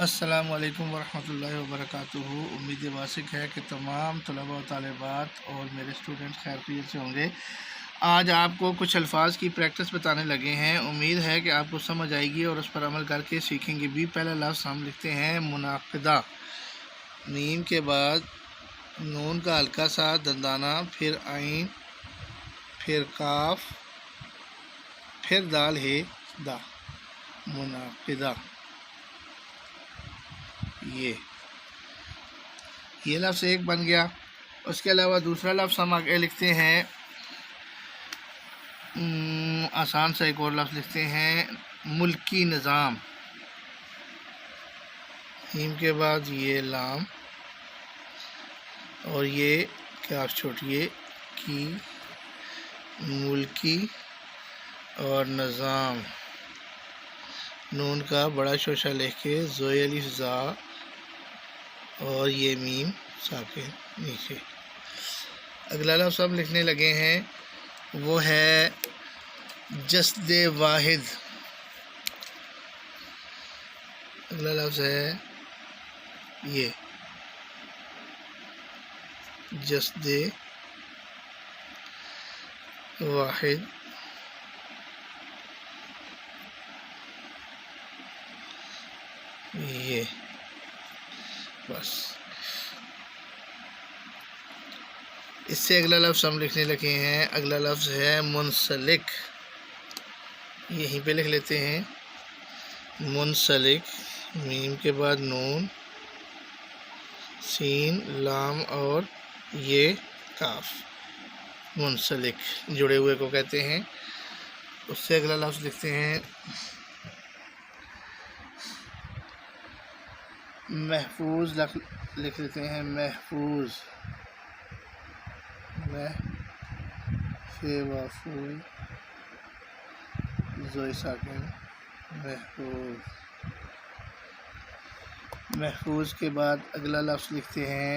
السلام علیکم ورحمۃ اللہ وبرکاتہ۔ امید واسق ہے کہ تمام طلباء و طالبات اور میرے اسٹوڈنٹ خیریت سے ہوں گے۔ آج آپ کو کچھ الفاظ کی پریکٹس بتانے لگے ہیں۔ امید ہے کہ آپ کو سمجھ آئے گی اور اس پر عمل کر کے سیکھیں گے بھی۔ پہلا لفظ ہم لکھتے ہیں منعقدہ، میم کے بعد نون کا ہلکا سا دندانہ، پھر عین، پھر کاف، پھر دال ہے دا، منعقدہ۔ یہ لفظ ایک بن گیا۔ اس کے علاوہ دوسرا لفظ ہم آگے لکھتے ہیں، آسان سا ایک اور لفظ لکھتے ہیں ملکی نظام، میم کے بعد یہ لام اور یہ کاف چھوٹیے کی، ملکی اور نظام، نون کا بڑا شوشہ لکھ کے زوئے الف زا اور یہ میم ساکن نیچے۔ اگلا لفظ ہم لکھنے لگے ہیں وہ ہے جسد واحد۔ اگلا لفظ ہے یہ جسد واحد۔ یہ بس اس سے اگلا لفظ ہم لکھنے لگے ہیں، اگلا لفظ ہے منسلک۔ یہیں پہ لکھ لیتے ہیں منسلک، میم کے بعد نون، سین، لام اور یہ کاف، منسلک جڑے ہوئے کو کہتے ہیں۔ اس سے اگلا لفظ لکھتے ہیں محفوظ، لکھ لیتے ہیں محفوظ، زوئے ساکن، محفوظ۔ محفوظ کے بعد اگلا لفظ لکھتے ہیں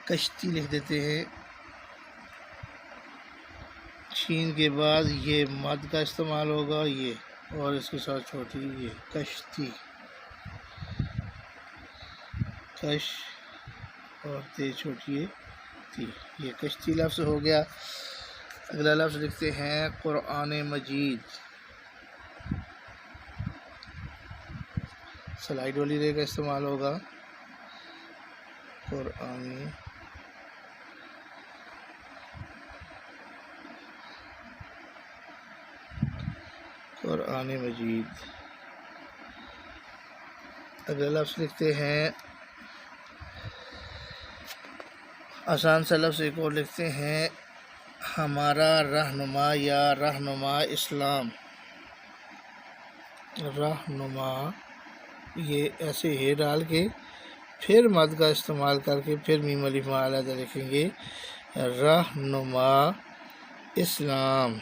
کشتی، لکھ دیتے ہیں شین کے بعد یہ مد کا استعمال ہوگا، یہ اور اس کے ساتھ چھوٹی یہ کشتی، کش اور تے چھوٹی تھی، یہ کشتی لفظ ہو گیا۔ اگلا لفظ لکھتے ہیں قرآن مجید، سلائیڈ والی رے کا استعمال ہوگا، قرآن مجید۔ اگلا لفظ لکھتے ہیں آسان سا لفظ ایک اور لکھتے ہیں ہمارا رہنما یا رہنما اسلام۔ رہنما یہ ایسے ہے ڈال کے پھر مد کا استعمال کر کے پھر میم الف علیحدہ لکھیں گے، رہنما اسلام۔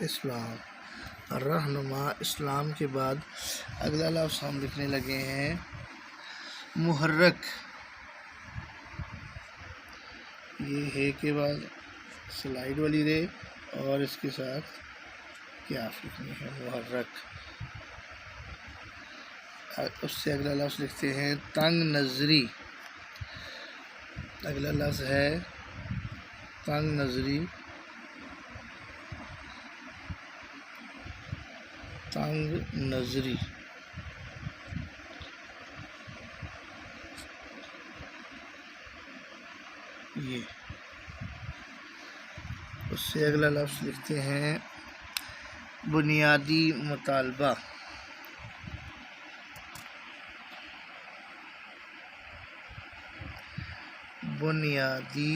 اسلام، رہنما اسلام کے بعد اگلا لفظ ہم لکھنے لگے ہیں محرک۔ یہ ہے کے بعد سلائیڈ والی رے اور اس کے ساتھ کیاف لکھنی ہے، محرک۔ اس سے اگلا لفظ لکھتے ہیں تنگ نظری۔ اگلا لفظ ہے تنگ نظری، تنگ نظری۔ یہ اس سے اگلا لفظ لکھتے ہیں بنیادی مطالبہ۔ بنیادی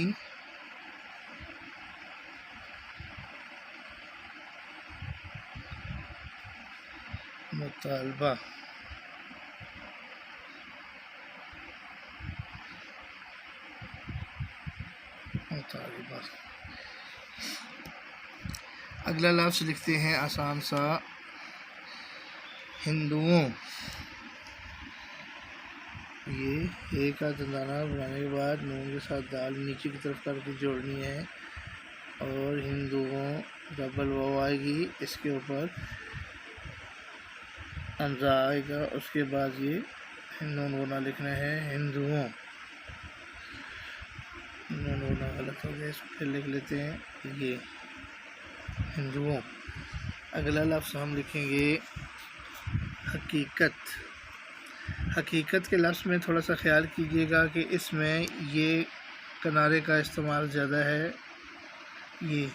مطالبہ، اگلا لفظ لکھتے ہیں آسان سا ہندوؤں۔ یہ ایک کا دندانہ بنانے کے بعد نون کے ساتھ دال نیچے کی طرف کر کے جوڑنی ہے، اور ہندوؤں ڈبل واو آئے گی، اس کے اوپر حمزہ آئے گا، اس کے بعد یہ نون ہونا لکھنا ہے ہندوؤں، نون ہونا غلط ہو گیا، اس کو پھر لکھ لیتے ہیں یہ ہندوؤں۔ اگلا لفظ ہم لکھیں گے حقیقت۔ حقیقت کے لفظ میں تھوڑا سا خیال کیجیے گا کہ اس میں یہ کنارے کا استعمال زیادہ ہے، یہ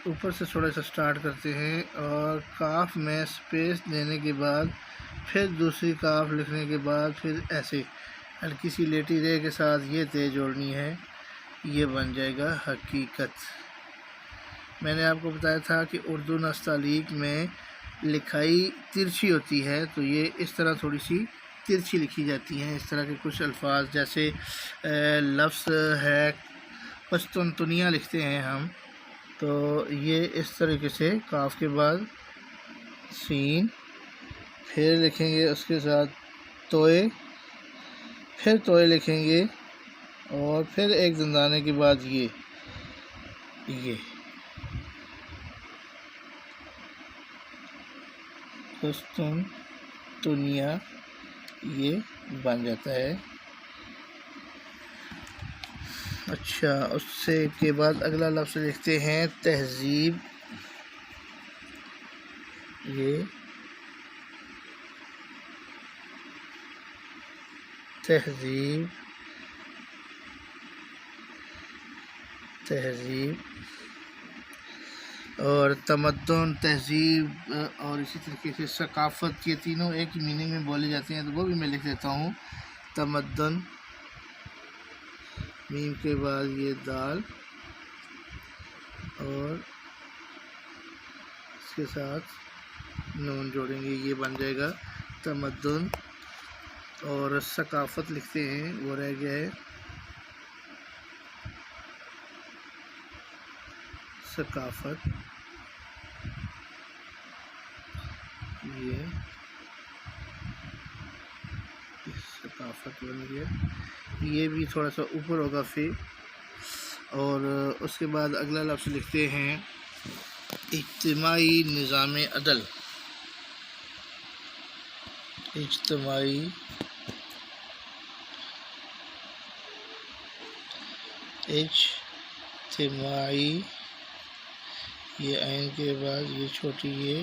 اوپر سے تھوڑا سا سٹارٹ کرتے ہیں اور کاف میں سپیس دینے کے بعد پھر دوسری کاف لکھنے کے بعد پھر ایسے ہلکی سی لیٹی رے کے ساتھ یہ تے جوڑنی ہے، یہ بن جائے گا حقیقت۔ میں نے آپ کو بتایا تھا کہ اردو نستعلیق میں لکھائی ترچھی ہوتی ہے، تو یہ اس طرح تھوڑی سی ترچھی لکھی جاتی ہیں۔ اس طرح کے کچھ الفاظ جیسے لفظ ہے قسطنطنیہ لکھتے ہیں ہم، تو یہ اس طریقے سے کاف کے بعد سین، پھر لکھیں گے اس کے ساتھ توئے، پھر توئے لکھیں گے اور پھر ایک دندانے کے بعد یہ قسطنطنیہ یہ بن جاتا ہے۔ اچھا، اس سے کے بعد اگلا لفظ لکھتے ہیں تہذیب۔ یہ تہذیب اور تمدن، تہذیب اور اسی طریقے سے ثقافت، یہ تینوں ایک ہی میننگ میں بولے جاتے ہیں، تو وہ بھی میں لکھ دیتا ہوں تمدن، میم کے بعد یہ دال اور اس کے ساتھ نون جوڑیں گے، یہ بن جائے گا تمدن۔ اور ثقافت لکھتے ہیں، وہ رہ گیا ہے ثقافت، یہ ثقافت بن گیا، یہ بھی تھوڑا سا اوپر ہوگا پھر۔ اور اس کے بعد اگلا لفظ لکھتے ہیں اجتماعی نظام عدل۔ اجتماعی یہ عین کے بعد یہ چھوٹی یہ،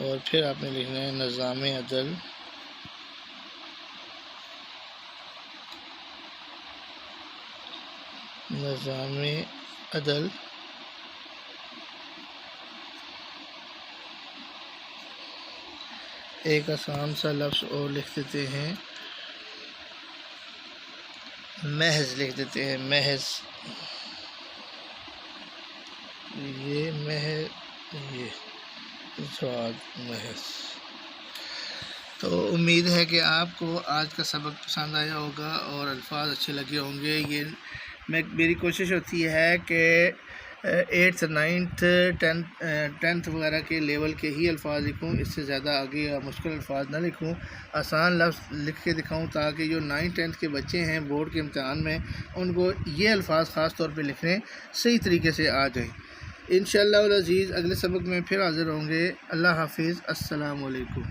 اور پھر آپ نے لکھنا ہے نظام عدل۔ نظام عدل ایک آسان سا لفظ اور لکھ دیتے ہیں، محض لکھ دیتے ہیں، محض، یہ محض۔ تو امید ہے کہ آپ کو آج کا سبق پسند آیا ہوگا اور الفاظ اچھے لگے ہوں گے۔ یہ میری کوشش ہوتی ہے کہ 8th 9th 10th وغیرہ کے لیول کے ہی الفاظ لکھوں، اس سے زیادہ آگے یا مشکل الفاظ نہ لکھوں، آسان لفظ لکھ کے دکھاؤں تاکہ جو 9th 10th کے بچے ہیں بورڈ کے امتحان میں ان کو یہ الفاظ خاص طور پہ لکھنے صحیح طریقے سے آ جائیں۔ انشاءاللہ العزیز اگلے سبق میں پھر حاضر ہوں گے۔ اللہ حافظ، السلام علیکم۔